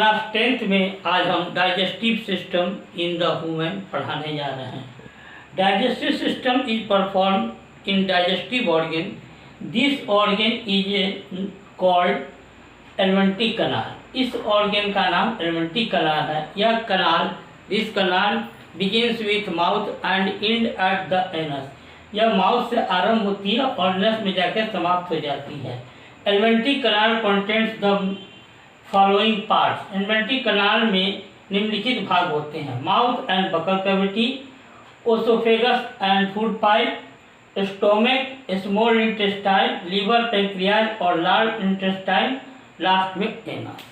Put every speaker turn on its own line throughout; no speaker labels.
Class 10th में आज हम digestive system in the human पढ़ाने जा रहे हैं। Digestive system is perform in digestive organ. This organ is called alimentary canal. इस ऑर्गन का नाम एलिमेंट्री कनाल है। यह canal this canal begins with mouth and end at the anus. यह माउथ से आरंभ होती है और नस में जाकर समाप्त हो जाती है। Elementary canal contents the following parts. Elementary canal में निम्नलिखित भाग होते हैं: mouth and buccal cavity, oesophagus and food pipe, stomach, small intestine, liver, pancreas और लार्ज इंटेस्टाइन, लास्ट में एनस।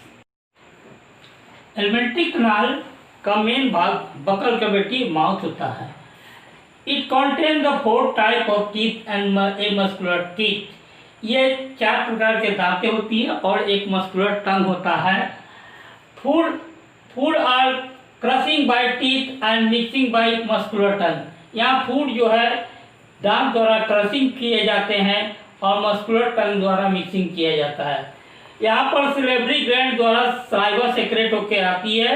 एलिमेंट्री कनाल का मेन भाग बकल कैविटी माउथ होता है। It contain the 4 type of teeth and a muscular teeth. ये 4 प्रकार के दांतें होती है और एक मस्कुलर टंग होता है। Food are crushing by teeth and mixing by muscular tongue. यहाँ फूड जो है दांत द्वारा क्रशिंग किए जाते हैं और मस्कुलर टंग द्वारा मिक्सिंग किया जाता है। यहाँ पर सिलेब्री ग्लैंड द्वारा सलाइवा सेक्रेट होकर आती है।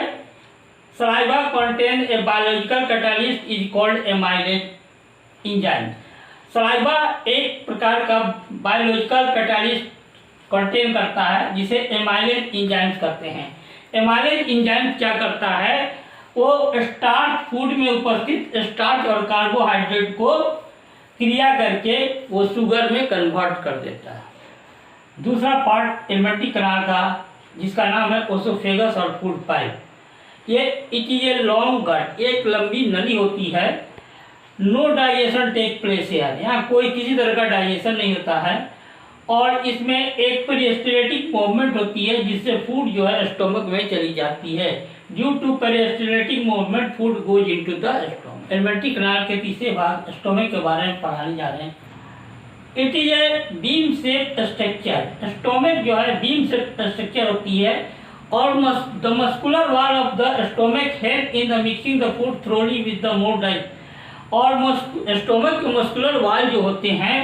Saliva contain a biological catalyst is called amylase enzyme. Saliva एक प्रकार का बायोलॉजिकल कैटालिस्ट कंटेन करता है जिसे एमाइलेज एंजाइम्स कहते हैं। एमाइलेज एंजाइम क्या करता है, वो स्टार्च फूड में उपस्थित स्टार्च और कार्बोहाइड्रेट को क्रिया करके वो शुगर में कन्वर्ट कर देता है। दूसरा पार्ट एलिमेंट्री कनाल का जिसका नाम है ओसोफेगस और फूड पाइप। ये इट इज ए लॉन्ग गट, एक लंबी नली होती है। नो डाइजेशन टेक प्लेस है, यहाँ कोई किसी तरह का डाइजेशन नहीं होता है और इसमें एक पेरिस्टलेटिक मूवमेंट होती है जिससे फूड जो है स्टोमक में चली जाती है। Due to peristaltic movement food goes into the stomach. Alimentary canal के तीसरे भाग स्टोमक के बारे में पढ़ाने जा रहे हैं। It is a beam shape structure. Stomach जो है बीम शेप स्ट्रक्चर होती है और the muscular wall of the stomach help in the mixing the food thoroughly with the more diet. और स्टोमक के मस्कुलर वॉल जो होते हैं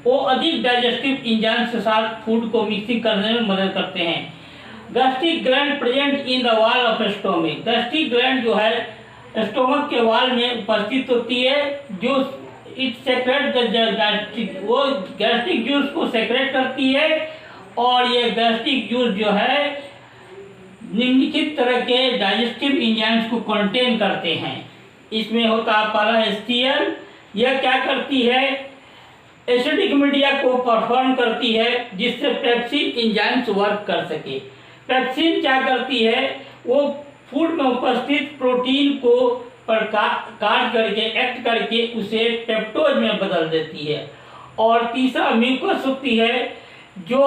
वो अधिक डाइजेस्टिव एंजाइम के साथ फूड को मिक्सिंग करने में मदद करते हैं। Gastric gland present in the wall of stomach. Gastric gland जो है स्टोमक के वॉल में उपस्थित होती है जो इट सेक्रेट गैस्ट्रिक, वो गैस्ट्रिक जूस को सेक्रेट करती है और ये गैस्ट्रिक जूस जो है निम्नलिखित तरह के डाइजेस्टिव एंजाइम्स को कंटेन करते हैं। इसमें होता है पहला एस्टियर। यह क्या करती है, एसिडिक मीडिया को परफॉर्म करती है जिससे पेप्सिन एंजाइम्स वर्क कर सके। पेप्सिन क्या करती है, वो फूड में उपस्थित प्रोटीन को काट करके एक्ट करके उसे पेप्टोज में बदल देती है। और तीसरा म्यूकस होती है जो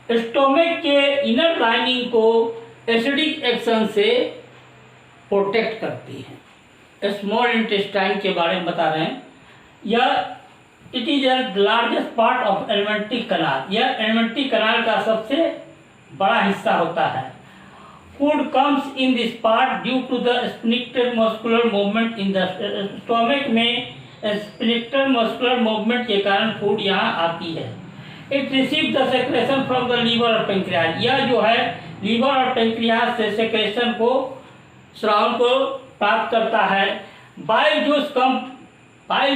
स्टोमक के इनर लाइनिंग को एसिडिक एक्शन से प्रोटेक्ट करती है। स्मॉल इंटेस्टाइन के बारे में बता रहे हैं। यह it is the largest part of elementary canal. यह एलिमेंट्री कनाल का सबसे बड़ा हिस्सा होता है। Food comes in this part due to the sphincter muscular movement in the stomach में स्फिंक्टर मस्कुलर मूवमेंट के कारण फूड यहाँ आती है। It receive the secretion from the liver और पैंक्रियाज। यह जो है लीवर और पैंक्रियाज से सेक्रेशन को स्राव को प्राप्त करता है। बाइल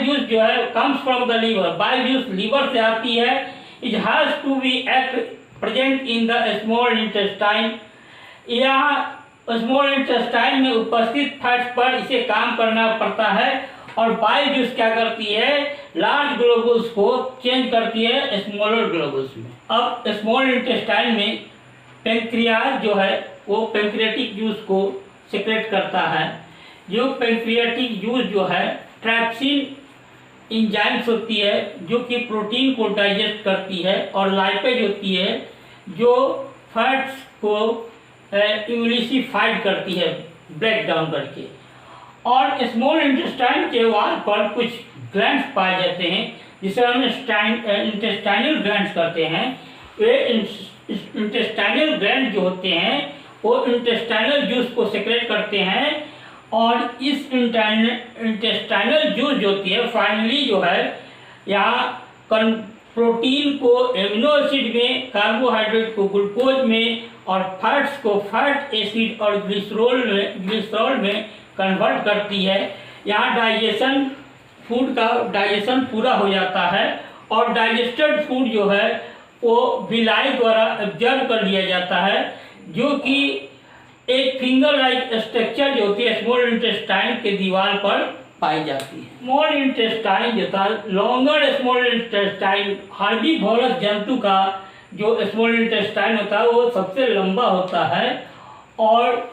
जूस जो है comes from the liver. Bile juice liver से आती है। It has to be act present in the small intestine. यहाँ स्मॉल इंटेस्टाइन में उपस्थित फैट्स पर इसे काम करना पड़ता है और बाइल जूस क्या करती है, लार्ज ग्लोबुल्स को चेंज करती है स्मॉलर ग्लोबुल्स में। अब स्मॉल इंटेस्टाइन में पैंक्रियाज जो है वो पैंक्रियाटिक जूस को सेक्रेट करता है। जो पैंक्रियाटिक जूस जो है ट्रैप्सिन एंजाइम्स होती है जो कि प्रोटीन को डाइजेस्ट करती है और लाइपेज होती है जो फैट्स को इम्यूनिफाइड करती है ब्रेक डाउन करके। और स्मॉल इंटेस्टाइन के वॉल पर कुछ ग्लैंड्स पाए जाते हैं जिसे हम इंटेस्टाइनल ग्लैंड्स करते हैं। वे इंटेस्टाइनल ग्लैंड जो होते हैं वो इंटेस्टाइनल जूस को सेक्रेट करते हैं और इस इंटेस्टाइनल जूस जो होती है फाइनली जो है यहाँ प्रोटीन को एमिनो एसिड में, कार्बोहाइड्रेट को ग्लूकोज में और फैट्स को फैट एसिड और ग्लिसरॉल में कन्वर्ट करती है। यहाँ डाइजेशन, फूड का डाइजेशन पूरा हो जाता है और डाइजेस्टेड फूड जो है वो विलाई द्वारा एब्जॉर्ब कर लिया जाता है, जो कि एक फिंगर लाइक स्ट्रक्चर जो होती है स्मॉल इंटेस्टाइन के दीवार पर पाई जाती है। स्मॉल इंटेस्टाइन जो था, लॉन्गर स्मॉल इंटेस्टाइन, हर्बीवोरस जंतु का जो स्मॉल इंटेस्टाइन होता है वो सबसे लंबा होता है और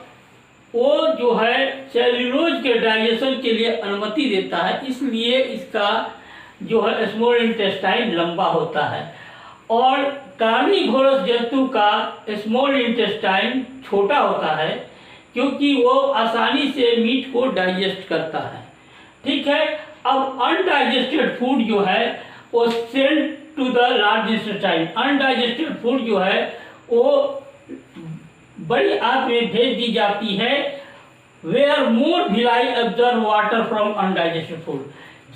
वो जो है सेल्यूलोज के डाइजेशन के लिए अनुमति देता है, इसलिए इसका जो है स्मॉल इंटेस्टाइन लंबा होता है। और कार्निवोरस जंतु का स्मॉल इंटेस्टाइन छोटा होता है क्योंकि वो आसानी से मीट को डाइजेस्ट करता है। ठीक है, अब अनडाइजेस्टेड फूड जो है वो send to the large intestine. Undigested food जो है वो बड़ी आंत में भेज दी जाती है। Where more villi absorb water from undigested food,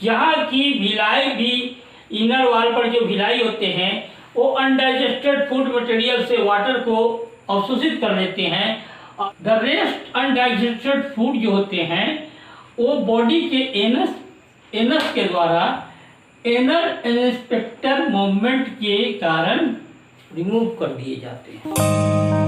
जहाँ की भिलाई भी इनर वॉल पर जो भिलाई होते हैं वो अनडाइजेस्टेड फूड मटेरियल से वाटर को अवशोषित कर लेते हैं। द रेस्ट अनडाइजेस्टेड फूड जो होते हैं वो बॉडी के एनस के द्वारा एनल इंस्पेक्टर मूवमेंट के कारण रिमूव कर दिए जाते हैं।